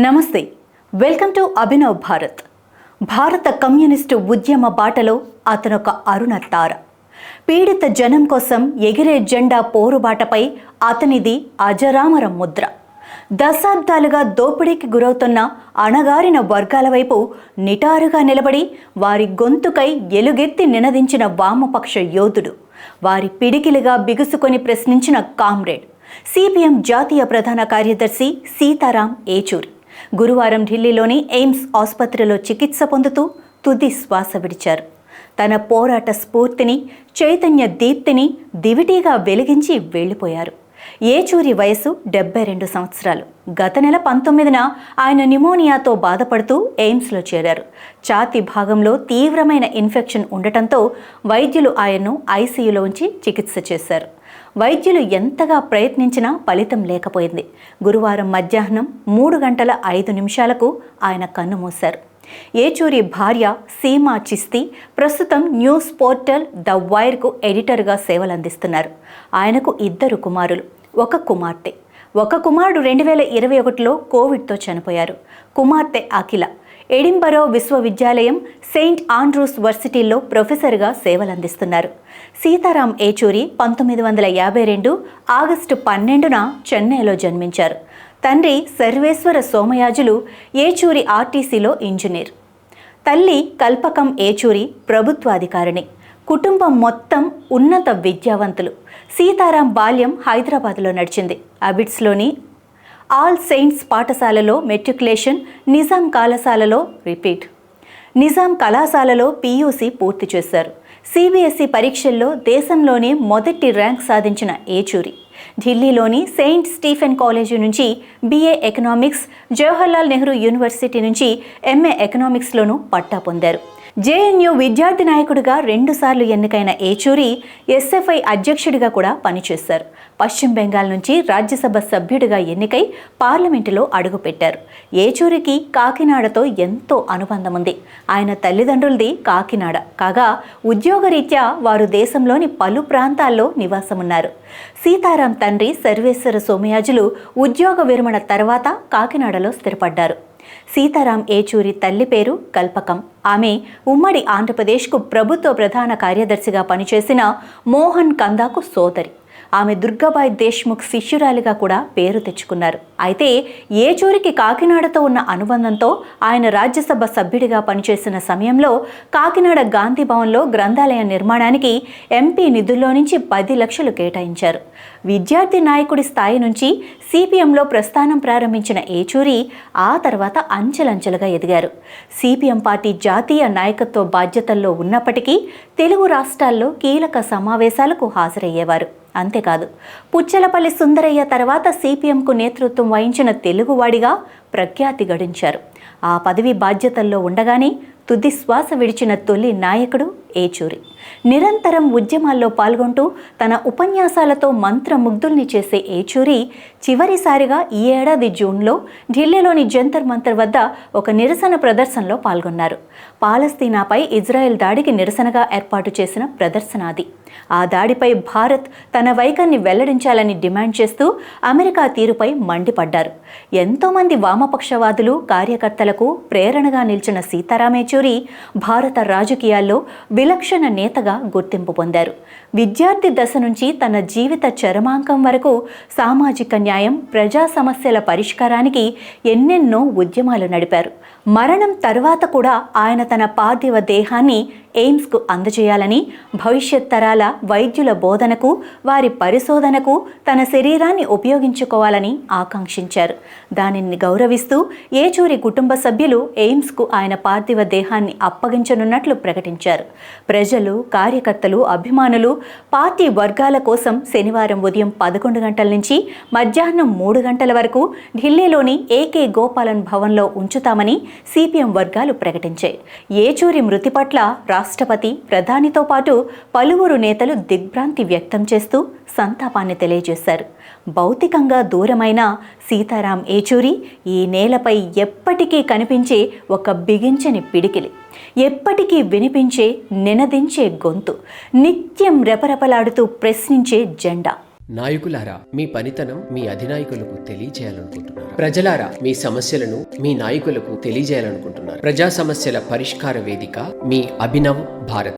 నమస్తే, welcome to Abhinav Bharat. భారత communist ఉద్యమ బాటలో అతనొక అరుణ తార. పీడిత జనం కోసం ఎగిరే జెండా పోరుబాటపై అతనిది అజరామర ముద్ర. దశాబ్దాలుగా దోపిడీకి గురవుతున్న అణగారిన వర్గాల వైపు నిటారుగా నిలబడి వారి గొంతుకై ఎలుగెత్తి నినదించిన వామపక్ష యోధుడు, వారి పిడికిలిగా బిగుసుకొని ప్రశ్నించిన కామ్రేడ్, సిపిఎం జాతీయ ప్రధాన కార్యదర్శి సీతారాం ఏచూరి గురువారం ఢిల్లీలోని ఎయిమ్స్ ఆసుపత్రిలో చికిత్స పొందుతూ తుది శ్వాస విడిచారు. తన పోరాట స్ఫూర్తిని, చైతన్య దీప్తిని దివిటీగా వెలిగించి వెళ్లిపోయారు. ఏచూరి వయసు 72 సంవత్సరాలు. గత నెల 19న ఆయన న్యూమోనియాతో బాధపడుతూ ఎయిమ్స్లో చేరారు. ఛాతీ భాగంలో తీవ్రమైన ఇన్ఫెక్షన్ ఉండటంతో వైద్యులు ఆయన్ను ఐసీయూలో ఉంచి చికిత్స చేశారు. వైద్యులు ఎంతగా ప్రయత్నించినా ఫలితం లేకపోయింది. గురువారం మధ్యాహ్నం 3:05 ఆయన కన్నుమూశారు. ఏచూరి భార్య సీమా చిస్తీ ప్రస్తుతం న్యూస్ పోర్టల్ ద వైర్కు ఎడిటర్గా సేవలందిస్తున్నారు. ఆయనకు 2 కుమారులు, 1 కుమార్తె. ఒక కుమారుడు 2021లో కోవిడ్తో చనిపోయారు. కుమార్తె అఖిల ఎడింబరో విశ్వవిద్యాలయం సెయింట్ ఆండ్రూస్ వర్సిటీలో ప్రొఫెసర్గా సేవలందిస్తున్నారు. సీతారాం ఏచూరి 1952 ఆగస్టు 12న చెన్నైలో జన్మించారు. తండ్రి సర్వేశ్వర సోమయాజులు ఏచూరి ఆర్టీసీలో ఇంజనీర్. తల్లి కల్పకం ఏచూరి ప్రభుత్వాధికారిణి. కుటుంబం మొత్తం ఉన్నత విద్యావంతులు. సీతారాం బాల్యం హైదరాబాద్లో నడిచింది. అబిడ్స్లోని ఆల్ సెయింట్స్ పాఠశాలలో మెట్రికులేషన్, నిజాం కళాశాలలో నిజాం కళాశాలలో పీయూసీ పూర్తి చేశారు. సిబిఎస్ఈ పరీక్షల్లో దేశంలోనే మొదటి ర్యాంక్ సాధించిన ఏచూరి ఢిల్లీలోని సెయింట్ స్టీఫెన్ కాలేజీ నుంచి BA economics, Jawaharlal Nehru university నుంచి MA ఎకనామిక్స్లోనూ పట్టా పొందారు. జేఎన్యూ విద్యార్థి నాయకుడిగా 2 సార్లు ఎన్నికైన ఏచూరి SFI అధ్యక్షుడిగా కూడా పనిచేశారు. పశ్చిమ బెంగాల్ నుంచి రాజ్యసభ సభ్యుడిగా ఎన్నికై పార్లమెంటులో అడుగుపెట్టారు. ఏచూరికి కాకినాడతో ఎంతో అనుబంధం ఉంది. ఆయన తల్లిదండ్రులది కాకినాడ కాగా ఉద్యోగరీత్యా వారు దేశంలోని పలు ప్రాంతాల్లో నివాసమున్నారు. సీతారాం తండ్రి సర్వేశ్వర సోమయాజులు ఉద్యోగ విరమణ తర్వాత కాకినాడలో స్థిరపడ్డారు. సీతారాం ఏచూరి తల్లి పేరు కల్పకం. ఆమె ఉమ్మడి ఆంధ్రప్రదేశ్కు ప్రభుత్వ ప్రధాన కార్యదర్శిగా పనిచేసిన మోహన్ కందాకు సోదరి. ఆమె దుర్గాబాయ్ దేశ్ముఖ్ శిష్యురాలిగా కూడా పేరు తెచ్చుకున్నారు. అయితే ఏచూరికి కాకినాడతో ఉన్న అనుబంధంతో ఆయన రాజ్యసభ సభ్యుడిగా పనిచేసిన సమయంలో కాకినాడ గాంధీ భవన్లో గ్రంథాలయ నిర్మాణానికి ఎంపీ నిధుల్లో నుంచి 10 లక్షలు కేటాయించారు. విద్యార్థి నాయకుడి స్థాయి నుంచి సిపిఎంలో ప్రస్థానం ప్రారంభించిన ఏచూరి ఆ తర్వాత అంచెలంచెలుగా ఎదిగారు. సిపిఎం పార్టీ జాతీయ నాయకత్వ బాధ్యతల్లో ఉన్నప్పటికీ తెలుగు రాష్ట్రాల్లో కీలక సమావేశాలకు హాజరయ్యేవారు. అంతేకాదు, పుచ్చలపల్లి సుందరయ్య తర్వాత సిపిఎంకు నేతృత్వం వహించిన తెలుగువాడిగా ప్రఖ్యాతి గడించారు. ఆ పదవి బాధ్యతల్లో ఉండగానే తుది శ్వాస విడిచిన తొలి నాయకుడు ఏచూరి. నిరంతరం ఉద్యమాల్లో పాల్గొంటూ తన ఉపన్యాసాలతో మంత్రముగ్ధుల్ని చేసే ఏచూరి చివరిసారిగా ఈ ఏడాది జూన్లో ఢిల్లీలోని జంతర్ మంతర్ వద్ద ఒక నిరసన ప్రదర్శనలో పాల్గొన్నారు. పాలస్తీనాపై ఇజ్రాయెల్ దాడికి నిరసనగా ఏర్పాటు చేసిన ప్రదర్శన అది. ఆ దాడిపై భారత్ తన వైఖరిని వెల్లడించాలని డిమాండ్ చేస్తూ అమెరికా తీరుపై మండిపడ్డారు. ఎంతోమంది వామపక్షవాదులు, కార్యకర్తలకు ప్రేరణగా నిలిచిన సీతారాం ఏచూరి భారత రాజకీయాల్లో విలక్షణ నేతగా గుర్తింపు పొందారు. విద్యార్థి దశ నుంచి తన జీవిత చరమాంకం వరకు సామాజిక న్యాయం, ప్రజా సమస్యల పరిష్కారానికి ఎన్నెన్నో ఉద్యమాలు నడిపారు. మరణం తర్వాత కూడా ఆయన తన పార్థివ దేహాన్ని ఎయిమ్స్కు అందజేయాలని, భవిష్యత్ తరాల వైద్యుల బోధనకు, వారి పరిశోధనకు తన శరీరాన్ని ఉపయోగించుకోవాలని ఆకాంక్షించారు. దానిని గౌరవిస్తూ ఏచూరి కుటుంబ సభ్యులు ఎయిమ్స్కు ఆయన పార్థివ దేహాన్ని అప్పగించనున్నట్లు ప్రకటించారు. ప్రజలు, కార్యకర్తలు, అభిమానులు, పార్టీ వర్గాల కోసం శనివారం ఉదయం 11 గంటల నుంచి మధ్యాహ్నం 3 గంటల వరకు ఢిల్లీలోని AK గోపాలన్ భవన్లో ఉంచుతామని సిపిఎం వర్గాలు ప్రకటించాయి. ఏచూరి మృతి పట్ల రాష్ట్రపతి, ప్రధానితో పాటు పలువురు నేతలు దిగ్భ్రాంతి వ్యక్తం చేస్తూ సంతాపాన్ని తెలియజేశారు. భౌతికంగా దూరమైన సీతారాం ఏచూరి ఈ నేలపై ఎప్పటికీ కనిపించే ఒక బిగించని పిడికిలి, ఎప్పటికీ వినిపించే, నినదించే గొంతు, నిత్యం రెపరెపలాడుతూ ప్రశ్నించే జెండా. నాయకులారా, మీ పనితనం మీ అధినాయకులకు తెలియజేయాలనుకుంటున్నారు. ప్రజలారా, మీ సమస్యలను మీ నాయకులకు తెలియజేయాలనుకుంటున్నారు. ప్రజా సమస్యల పరిష్కార వేదిక మీ అభినవ్ భారత్.